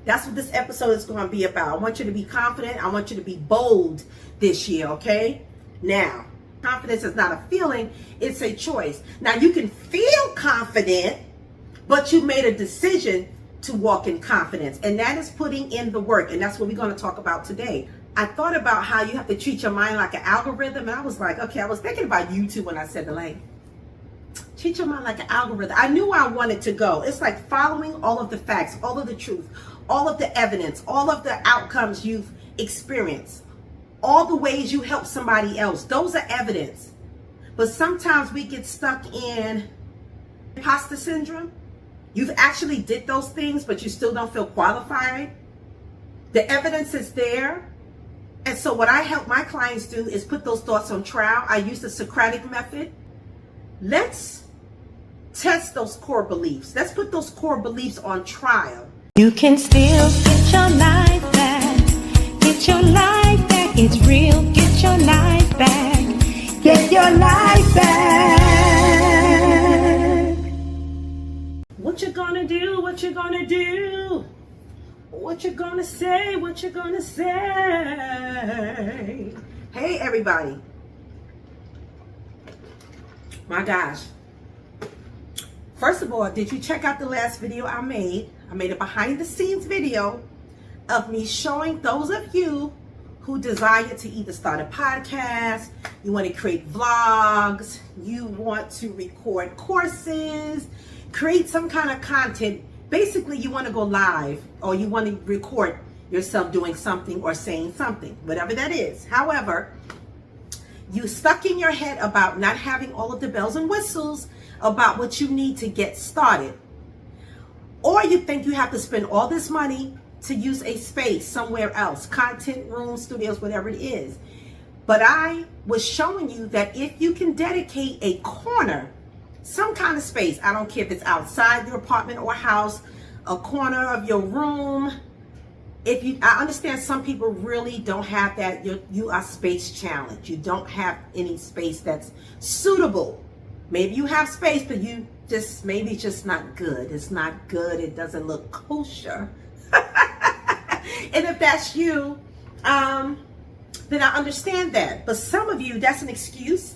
That's what this episode is going to be about. I want you to be confident. I want you to be bold this year, okay? Now, confidence is not a feeling, it's a choice. Now, you can feel confident, but you made a decision to walk in confidence, and that is putting in the work, and that's what we're going to talk about today. I thought about how you have to treat your mind like an algorithm, and I was like, okay, I was thinking about you too when I said the like, treat your mind like an algorithm. I knew where I wanted to go. It's like following all of the facts, all of the truth, all of the evidence, all of the outcomes you've experienced, all the ways you help somebody else. Those are evidence. But sometimes we get stuck in imposter syndrome. You've actually did those things, but you still don't feel qualified. The evidence is there. And so what I help my clients do is put those thoughts on trial. I use the Socratic method. Let's test those core beliefs. Let's put those core beliefs on trial. You can still get your life back. Get your life back. It's real. Get your life back. Get your life back. What you gonna do? What you gonna do? What you gonna say? What you gonna say? Hey, everybody. My gosh. First of all, did you check out the last video I made? I made a behind the scenes video of me showing those of you who desire to either start a podcast, you want to create vlogs, you want to record courses, create some kind of content. Basically, you want to go live or you want to record yourself doing something or saying something, whatever that is. However, you stuck in your head about not having all of the bells and whistles about what you need to get started. Or you think you have to spend all this money to use a space somewhere else, content room, studios, whatever it is. But I was showing you that if you can dedicate a corner, some kind of space, I don't care if it's outside your apartment or house, a corner of your room. I understand some people really don't have that. You are space challenged. You don't have any space that's suitable. Maybe you have space, but maybe it's just not good. It's not good. It doesn't look kosher. And if that's you, then I understand that. But some of you, that's an excuse.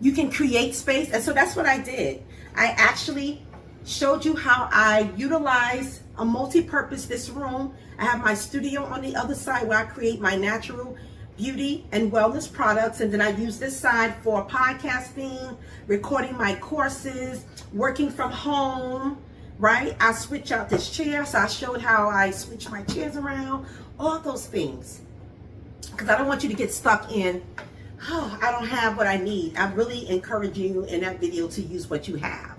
You can create space. And so that's what I did. I actually showed you how I utilize a multi-purpose this room. I have my studio on the other side where I create my natural beauty and wellness products, and then I use this side for podcasting, recording my courses, working from home, right? I switch out this chair, so I showed how I switch my chairs around, all those things, because I don't want you to get stuck in, oh, I don't have what I need. I really encourage you in that video to use what you have.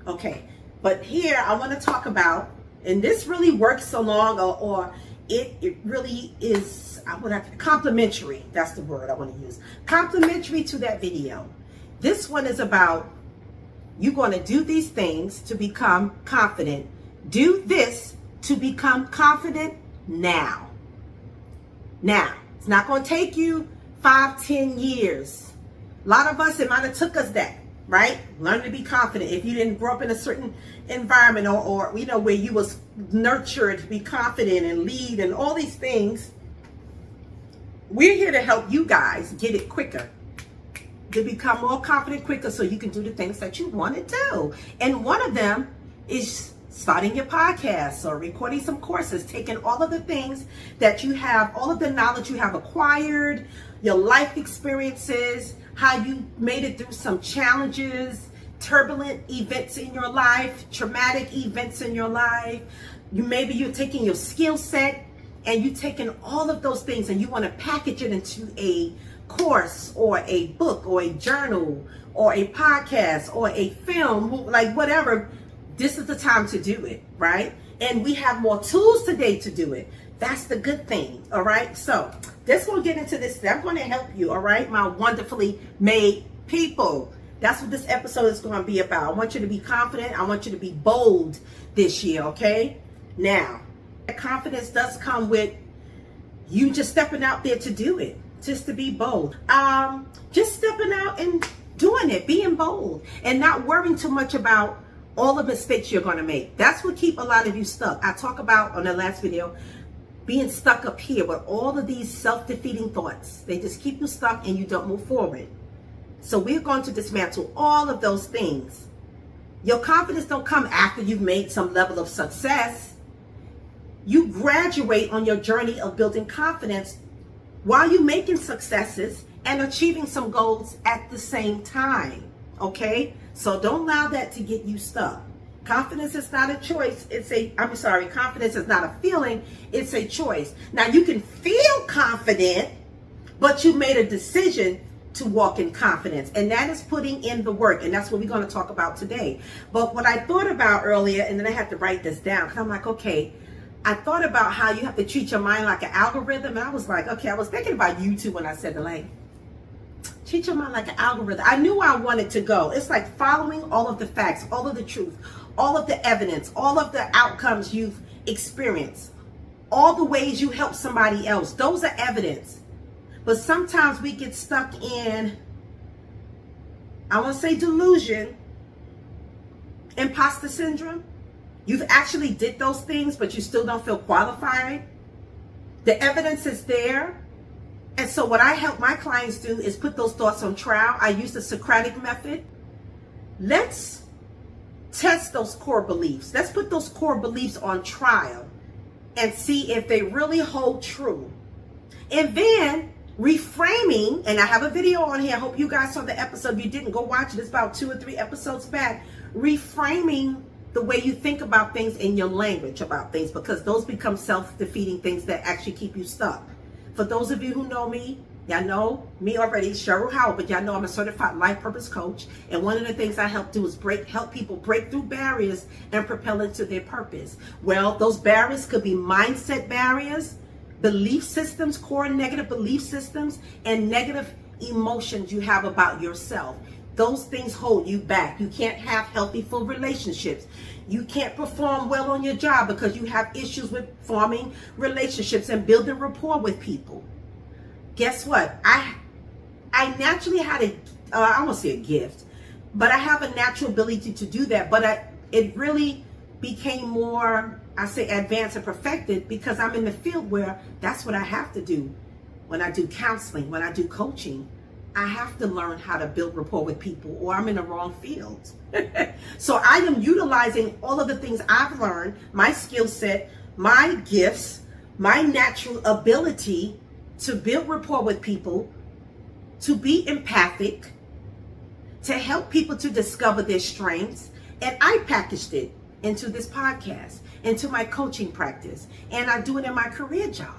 Okay, but here I want to talk about, and this really works along, or it really is, complementary. That's the word I want to use. Complementary to that video. This one is about you're going to do these things to become confident. Do this to become confident now. Now, it's not going to take you 5-10 years. A lot of us, it might have took us that, right? Learn to be confident. If you didn't grow up in a certain environment or where you was nurtured to be confident and lead and all these things, we're here to help you guys get it quicker, to become more confident quicker so you can do the things that you want to do. And one of them is starting your podcast or recording some courses, taking all of the things that you have, all of the knowledge you have acquired, your life experiences, how you made it through some challenges, turbulent events in your life, traumatic events in your life. Maybe you're taking your skill set and you're taking all of those things and you want to package it into a course or a book or a journal or a podcast or a film, like whatever. This is the time to do it, right? And we have more tools today to do it. That's the good thing, all right? So let's go get into this. I'm going to help you, all right, my wonderfully made people. That's what this episode is going to be about. I want you to be confident. I want you to be bold this year, okay? Now, confidence does come with you just stepping out there to do it, just to be bold. Just stepping out and doing it, being bold, and not worrying too much about all the mistakes you're going to make. That's what keep a lot of you stuck. I talk about on the last video, being stuck up here with all of these self-defeating thoughts. They just keep you stuck and you don't move forward. So we're going to dismantle all of those things. Your confidence don't come after you've made some level of success. You graduate on your journey of building confidence while you're making successes and achieving some goals at the same time. Okay? So don't allow that to get you stuck. Confidence is not a choice. Confidence is not a feeling. It's a choice. Now you can feel confident, but you made a decision to walk in confidence. And that is putting in the work. And that's what we're going to talk about today. But what I thought about earlier, and then I had to write this down, because I'm like, okay, I thought about how you have to treat your mind like an algorithm. And I was like, okay, I was thinking about you too when I said the like, treat your mind like an algorithm. I knew I wanted to go. It's like following all of the facts, all of the truth, all of the evidence, all of the outcomes you've experienced, all the ways you help somebody else. Those are evidence. But sometimes we get stuck in, I want to say delusion, imposter syndrome. You've actually did those things, but you still don't feel qualified. The evidence is there. And so what I help my clients do is put those thoughts on trial. I use the Socratic method. Let's test those core beliefs. Let's put those core beliefs on trial and see if they really hold true. And then reframing, and I have a video on here. I hope you guys saw the episode. If you didn't, go watch it. It's about 2 or 3 episodes back. Reframing the way you think about things and your language about things, because those become self-defeating things that actually keep you stuck. For those of you who know me, y'all know me already, Cheryl Howard, but y'all know I'm a certified life purpose coach. And one of the things I help do is help people break through barriers and propel into their purpose. Well, those barriers could be mindset barriers, belief systems, core negative belief systems, and negative emotions you have about yourself. Those things hold you back. You can't have healthy, full relationships. You can't perform well on your job because you have issues with forming relationships and building rapport with people. Guess what? I naturally had I won't say a gift, but I have a natural ability to do that. But it really became more, I say, advanced and perfected because I'm in the field where that's what I have to do. When I do counseling, when I do coaching, I have to learn how to build rapport with people or I'm in the wrong field. So I am utilizing all of the things I've learned, my skill set, my gifts, my natural ability to build rapport with people, to be empathic, to help people to discover their strengths. And I packaged it into this podcast, into my coaching practice, and I do it in my career job.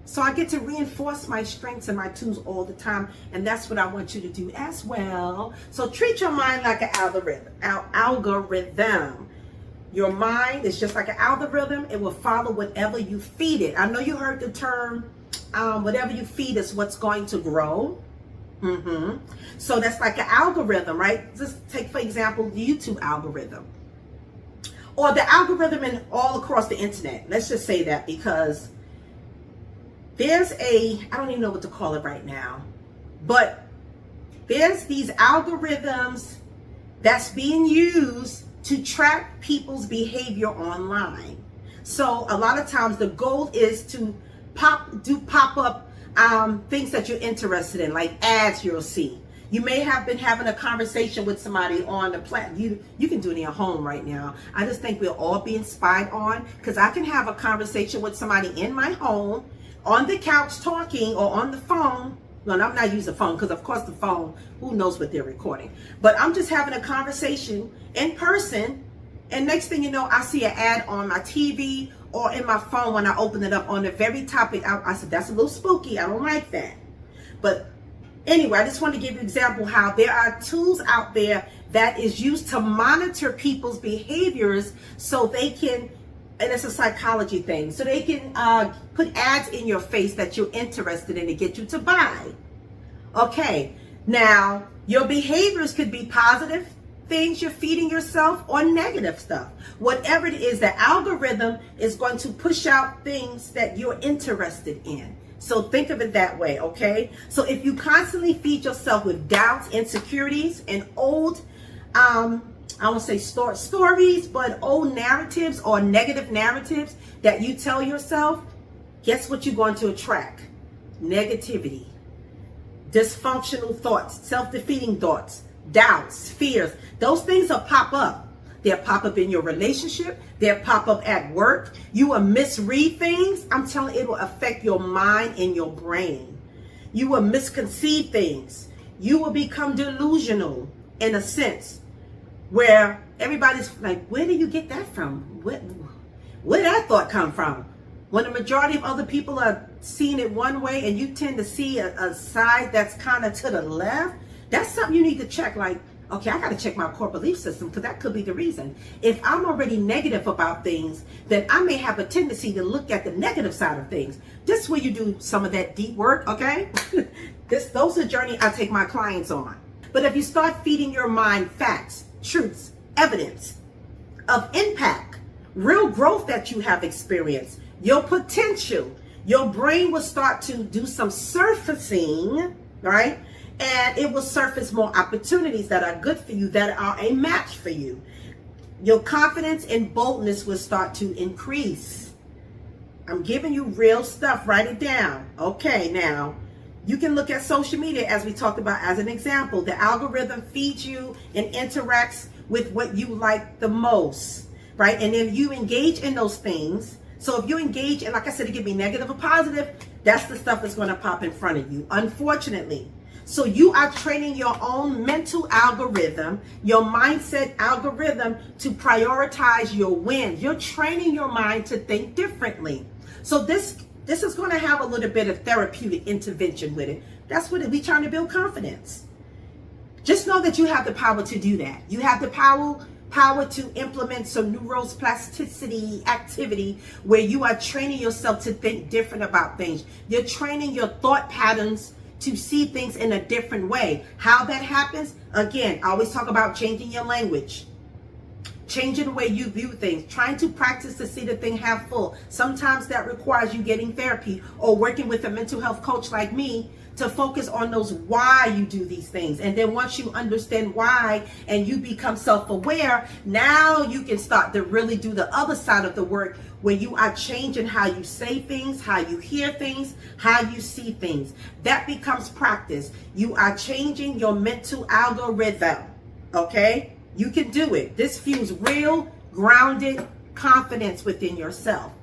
So I get to reinforce my strengths and my tools all the time, and that's what I want you to do as well. So treat your mind like an algorithm. Your mind is just like an algorithm. It will follow whatever you feed it. I know you heard the term, whatever you feed is what's going to grow. So that's like an algorithm, right? Just take, for example, the YouTube algorithm. Or the algorithm in all across the internet. Let's just say that, because there's I don't even know what to call it right now, but there's these algorithms that's being used to track people's behavior online. So a lot of times the goal is to pop up things that you're interested in, like ads you'll see. You may have been having a conversation with somebody on the platform. You can do it in your home right now. I just think we're all being spied on, because I can have a conversation with somebody in my home, on the couch talking, or on the phone. Well, I'm not using the phone because, of course, the phone, who knows what they're recording. But I'm just having a conversation in person, and next thing you know, I see an ad on my TV or in my phone when I open it up on the very topic. I said, that's a little spooky. I don't like that. But anyway, I just want to give you an example how there are tools out there that is used to monitor people's behaviors so they can, and it's a psychology thing, so they can put ads in your face that you're interested in to get you to buy. Okay, now your behaviors could be positive things you're feeding yourself or negative stuff. Whatever it is, the algorithm is going to push out things that you're interested in. So think of it that way, okay? So if you constantly feed yourself with doubts, insecurities, and old I won't say stories, but old narratives or negative narratives that you tell yourself, guess what you're going to attract? Negativity, dysfunctional thoughts, self-defeating thoughts, doubts, fears. Those things will pop up. They'll pop up in your relationship. They'll pop up at work. You will misread things. I'm telling you, it will affect your mind and your brain. You will misconceive things. You will become delusional in a sense where everybody's like, where did you get that from? Where did that thought come from? When the majority of other people are seeing it one way and you tend to see a side that's kind of to the left, that's something you need to check. Like, okay, I got to check my core belief system because that could be the reason. If I'm already negative about things, then I may have a tendency to look at the negative side of things. This is where you do some of that deep work, okay? Those are the journey I take my clients on. But if you start feeding your mind facts, truths, evidence of impact, real growth that you have experienced, your potential, your brain will start to do some surfacing, right? And it will surface more opportunities that are good for you, that are a match for you. Your confidence and boldness will start to increase. I'm giving you real stuff. Write it down. Okay, now, you can look at social media as we talked about as an example. The algorithm feeds you and interacts with what you like the most, right? And if you engage in those things, so if you engage, and like I said, it could be negative or positive, that's the stuff that's going to pop in front of you, unfortunately. So you are training your own mental algorithm, your mindset algorithm to prioritize your wins. You're training your mind to think differently. So this is going to have a little bit of therapeutic intervention with it. That's what we're trying to build confidence. Just know that you have the power to do that. You have the power to implement some neuroplasticity activity where you are training yourself to think different about things. You're training your thought patterns to see things in a different way. How that happens? Again, I always talk about changing your language, changing the way you view things, trying to practice to see the thing half full. Sometimes that requires you getting therapy or working with a mental health coach like me to focus on those why you do these things. And then once you understand why and you become self-aware, now you can start to really do the other side of the work where you are changing how you say things, how you hear things, how you see things. That becomes practice. You are changing your mental algorithm, okay? You can do it. This fuels real, grounded confidence within yourself.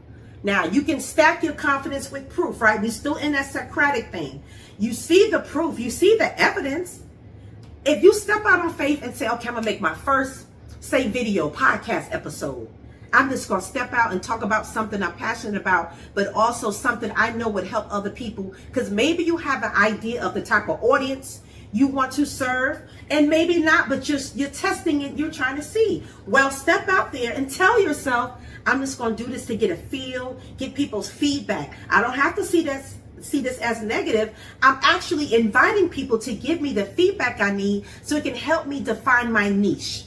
Now, you can stack your confidence with proof, right? We're still in that Socratic thing. You see the proof. You see the evidence. If you step out on faith and say, okay, I'm going to make my first, say, video, podcast episode. I'm just going to step out and talk about something I'm passionate about, but also something I know would help other people. Because maybe you have an idea of the type of audience you want to serve, and maybe not, but you're testing it. You're trying to see. Well, step out there and tell yourself, I'm just going to do this to get a feel, get people's feedback. I don't have to see this as negative. I'm actually inviting people to give me the feedback I need so it can help me define my niche.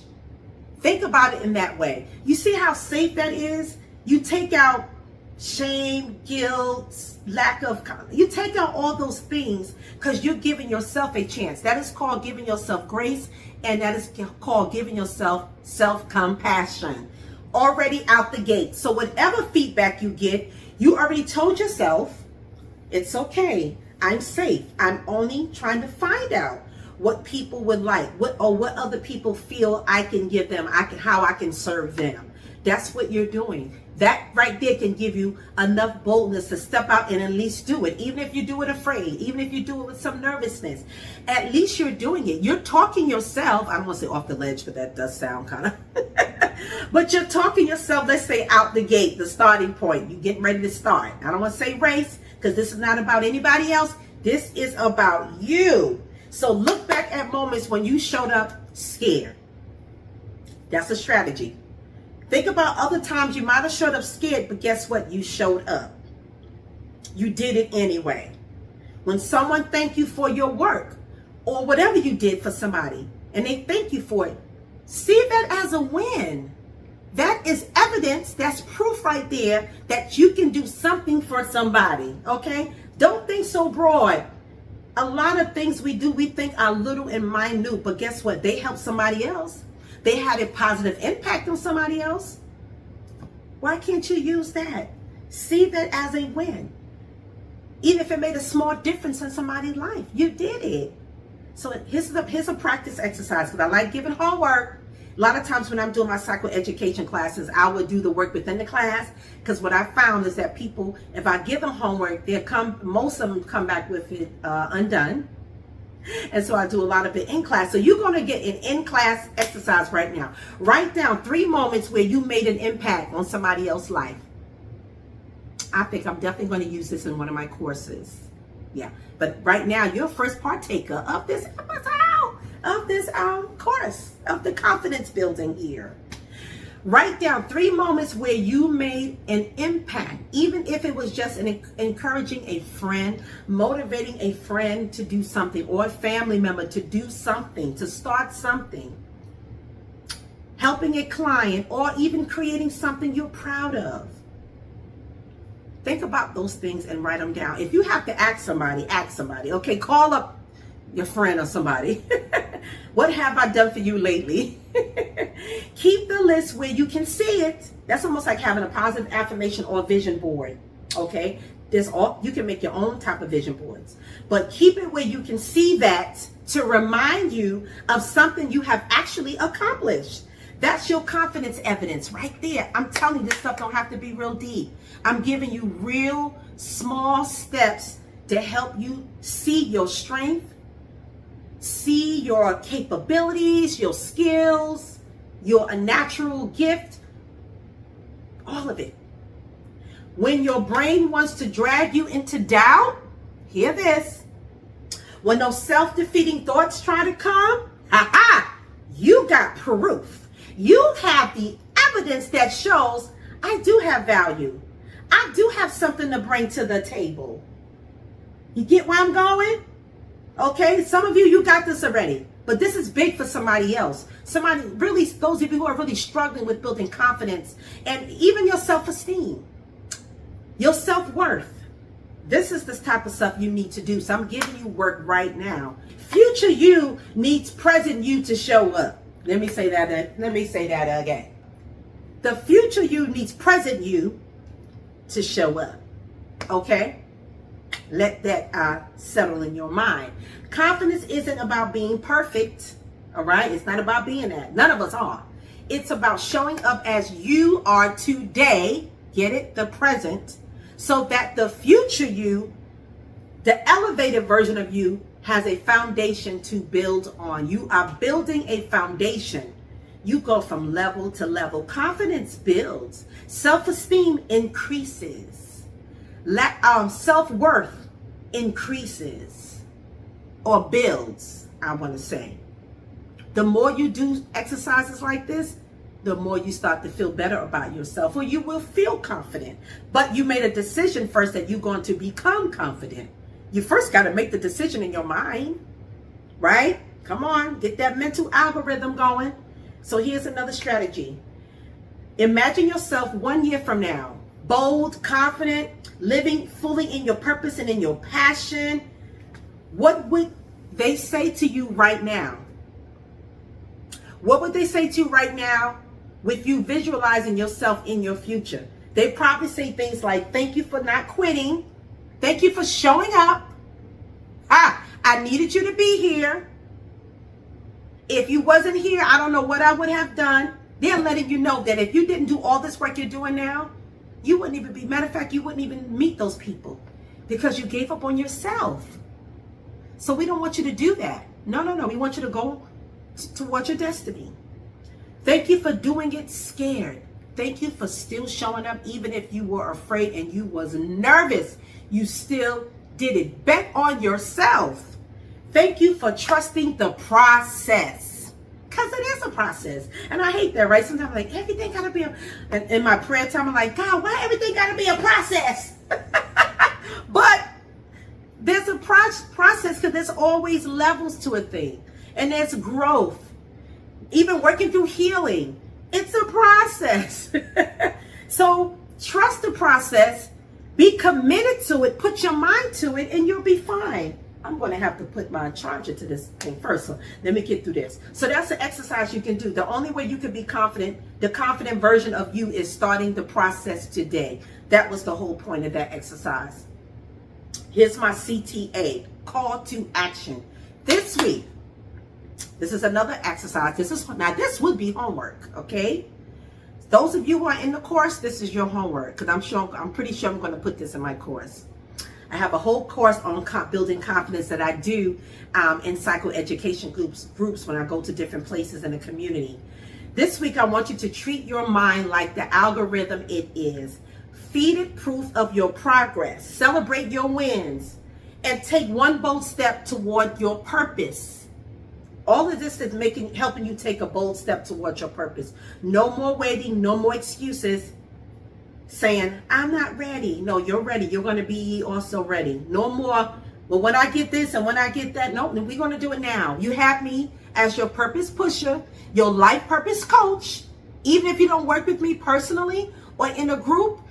Think about it in that way. You see how safe that is? You take out shame, guilt, lack of, you take out all those things because you're giving yourself a chance. That is called giving yourself grace, and that is called giving yourself self-compassion. Already out the gate. So whatever feedback you get, you already told yourself, it's okay. I'm safe. I'm only trying to find out what people would like, what other people feel I can give them, how I can serve them. That's what you're doing. That right there can give you enough boldness to step out and at least do it. Even if you do it afraid, even if you do it with some nervousness, at least you're doing it. You're talking yourself, I don't want to say off the ledge, but that does sound kind of, but you're talking yourself, let's say out the gate, the starting point. You're getting ready to start. I don't want to say race because this is not about anybody else. This is about you. So look back at moments when you showed up scared. That's a strategy. Think about other times you might have showed up scared, but guess what? You showed up. You did it anyway. When someone thank you for your work or whatever you did for somebody and they thank you for it, see that as a win. That is evidence, that's proof right there that you can do something for somebody, okay? Don't think so broad. A lot of things we do, we think are little and minute, but guess what? They help somebody else. they had a positive impact on somebody else. Why can't you use that? See that as a win. Even if it made a small difference in somebody's life, you did it. So here's a practice exercise, because I like giving homework. A lot of times when I'm doing my psychoeducation classes, I would do the work within the class, because what I found is that people, if I give them homework, most of them come back with it undone. And so I do a lot of it in class. So you're going to get an in-class exercise right now. Write down 3 moments where you made an impact on somebody else's life. I think I'm definitely going to use this in one of my courses. Yeah. But right now, you're first partaker of this episode, of this course, of the confidence building here. Write down 3 moments where you made an impact, even if it was just encouraging a friend, motivating a friend to do something, or a family member to do something, to start something, helping a client, or even creating something you're proud of. Think about those things and write them down. If you have to ask somebody, okay? Call up your friend or somebody. What have I done for you lately? Keep the list where you can see it. That's almost like having a positive affirmation or vision board, okay? You can make your own type of vision boards, but keep it where you can see that to remind you of something you have actually accomplished. That's your confidence evidence right there. I'm telling you, this stuff don't have to be real deep. I'm giving you real small steps to help you see your strength, see your capabilities, your skills, your natural gift, all of it. When your brain wants to drag you into doubt, hear this. When those self-defeating thoughts try to come, you got proof. You have the evidence that shows I do have value. I do have something to bring to the table. You get where I'm going? Okay, some of you got this already, but this is big for somebody else. Somebody really, those of you who are really struggling with building confidence and even your self-esteem, your self-worth. This is the type of stuff you need to do. So I'm giving you work right now. Future you needs present you to show up. Let me say that again. The future you needs present you to show up. Okay? Let that settle in your mind. Confidence isn't about being perfect. All right? It's not about being that. None of us are. It's about showing up as you are today. Get it? The present. So that the future you, the elevated version of you, has a foundation to build on. You are building a foundation. You go from level to level. Confidence builds. Self-esteem increases. Self-worth increases or builds, I want to say. The more you do exercises like this, the more you start to feel better about yourself, or you will feel confident. But you made a decision first that you're going to become confident. You first got to make the decision in your mind, right? Come on, get that mental algorithm going. So here's another strategy. Imagine yourself 1 year from now, bold, confident, living fully in your purpose and in your passion. What would they say to you right now? What would they say to you right now with you visualizing yourself in your future? They probably say things like, thank you for not quitting. Thank you for showing up. I needed you to be here. If you wasn't here, I don't know what I would have done. They're letting you know that if you didn't do all this work you're doing now, you wouldn't even be, matter of fact, you wouldn't even meet those people because you gave up on yourself. So we don't want you to do that. No. We want you to go towards your destiny. Thank you for doing it scared. Thank you for still showing up even if you were afraid and you was nervous. You still did it. Bet on yourself. Thank you for trusting the process. Because it is a process. And I hate that, right? Sometimes I'm like, everything got to be in my prayer time, I'm like, God, why everything got to be a process? But there's a process because there's always levels to a thing. And there's growth. Even working through healing. It's a process. So trust the process. Be committed to it. Put your mind to it and you'll be fine. I'm going to have to put my charger to this thing first. So let me get through this. So that's an exercise you can do. The only way you can be confident, the confident version of you, is starting the process today. That was the whole point of that exercise. Here's my CTA, call to action. This week, this is another exercise. Now this would be homework, okay? Those of you who are in the course, this is your homework, because I'm pretty sure I'm going to put this in my course. I have a whole course on building confidence that I do in psychoeducation groups when I go to different places in the community. This week, I want you to treat your mind like the algorithm it is. Feed it proof of your progress. Celebrate your wins. And take one bold step toward your purpose. All of this is helping you take a bold step towards your purpose. No more waiting, no more excuses. Saying, I'm not ready. No, you're ready. You're going to be also ready. No more, well, when I get this and when I get that. No, we're going to do it now. You have me as your purpose pusher, your life purpose coach. Even if you don't work with me personally or in a group,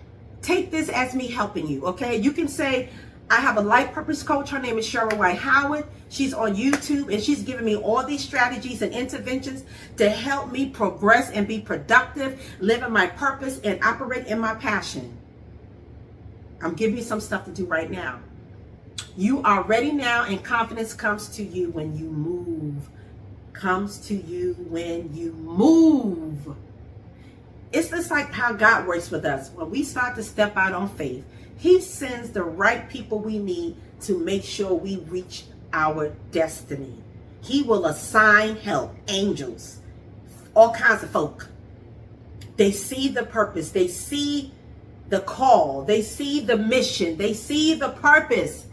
take this as me helping you, okay? You can say, I have a life purpose coach. Her name is Cheryl Howard. She's on YouTube, and she's giving me all these strategies and interventions to help me progress and be productive, live in my purpose, and operate in my passion. I'm giving you some stuff to do right now. You are ready now, and confidence comes to you when you move. Comes to you when you move. It's just like how God works with us. When we start to step out on faith, He sends the right people we need to make sure we reach our destiny. He will assign help, angels, all kinds of folk. They see the purpose. They see the call. They see the mission. They see the purpose.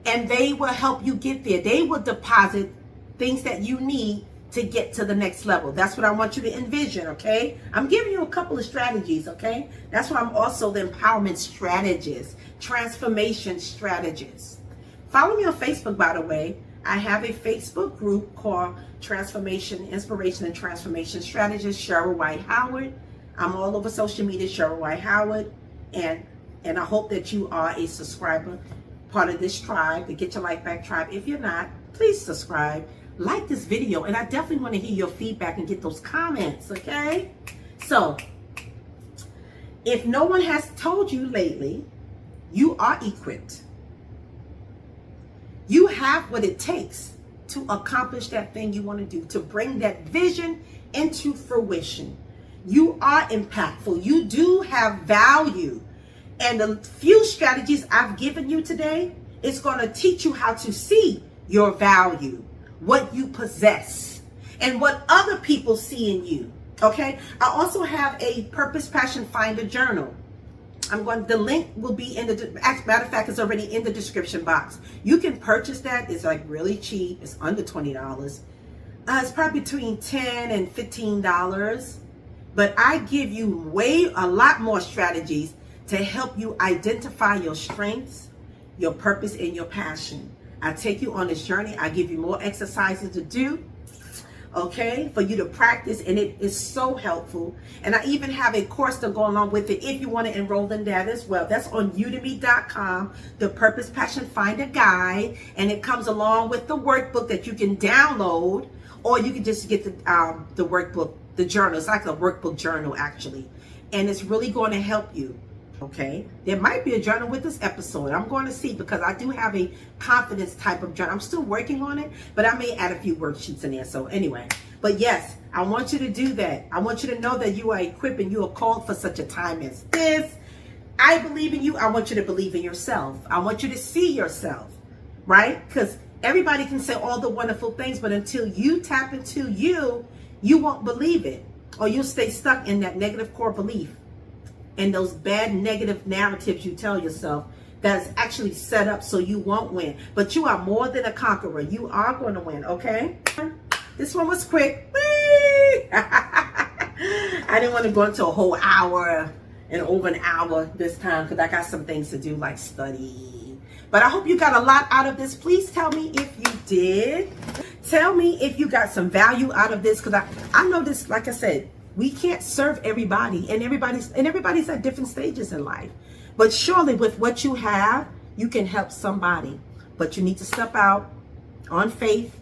And they will help you get there. They will deposit things that you need to get to the next level. That's what I want you to envision, okay? I'm giving you a couple of strategies, okay? That's why I'm also the empowerment strategist, transformation strategist. Follow me on Facebook, by the way. I have a Facebook group called Transformation, Inspiration, and Transformation Strategist, Cheryl White Howard. I'm all over social media, Cheryl White Howard. And I hope that you are a subscriber, part of this tribe, the Get Your Life Back tribe. If you're not, please subscribe. Like this video, and I definitely want to hear your feedback and get those comments, okay? So, if no one has told you lately, you are equipped. You have what it takes to accomplish that thing you want to do, to bring that vision into fruition. You are impactful. You do have value. And the few strategies I've given you today is going to teach you how to see your value, what you possess, and what other people see in you. Okay? I also have a Purpose Passion Finder journal. The link will be in the, matter of fact, it's already in the description box. You can purchase that. It's like really cheap. It's under $20. It's probably between $10 and $15. But I give you a lot more strategies to help you identify your strengths, your purpose, and your passion. I take you on this journey. I give you more exercises to do, okay, for you to practice, and it is so helpful. And I even have a course to go along with it if you want to enroll in that as well. That's on udemy.com, the Purpose Passion Finder Guide, and it comes along with the workbook that you can download, or you can just get the workbook, the journal. It's like a workbook journal, actually, and it's really going to help you. Okay, there might be a journal with this episode. I'm going to see, because I do have a confidence type of journal. I'm still working on it, but I may add a few worksheets in there. So anyway, but yes, I want you to do that. I want you to know that you are equipped and you are called for such a time as this. I believe in you. I want you to believe in yourself. I want you to see yourself, right? Because everybody can say all the wonderful things, but until you tap into you won't believe it, or you'll stay stuck in that negative core belief and those bad negative narratives you tell yourself that's actually set up so you won't win. But you are more than a conqueror. You are going to win, okay? This one was quick. I didn't want to go into a whole hour and over an hour this time, because I got some things to do, like study. But I hope you got a lot out of this. Please tell me if you did. Tell me if you got some value out of this, because I know this, like I said, we can't serve everybody, and everybody's at different stages in life. But surely with what you have, you can help somebody. But you need to step out on faith.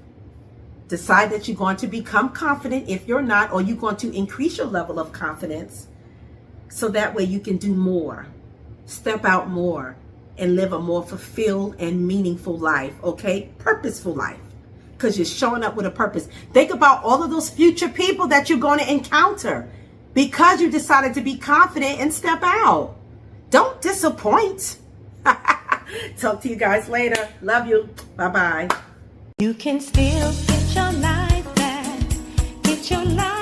Decide that you're going to become confident if you're not, or you're going to increase your level of confidence so that way you can do more, step out more, and live a more fulfilled and meaningful life, okay? Purposeful life, because you're showing up with a purpose. Think about all of those future people that you're going to encounter because you decided to be confident and step out. Don't disappoint. Talk to you guys later. Love you. Bye-bye. You can still get your life back. Get your life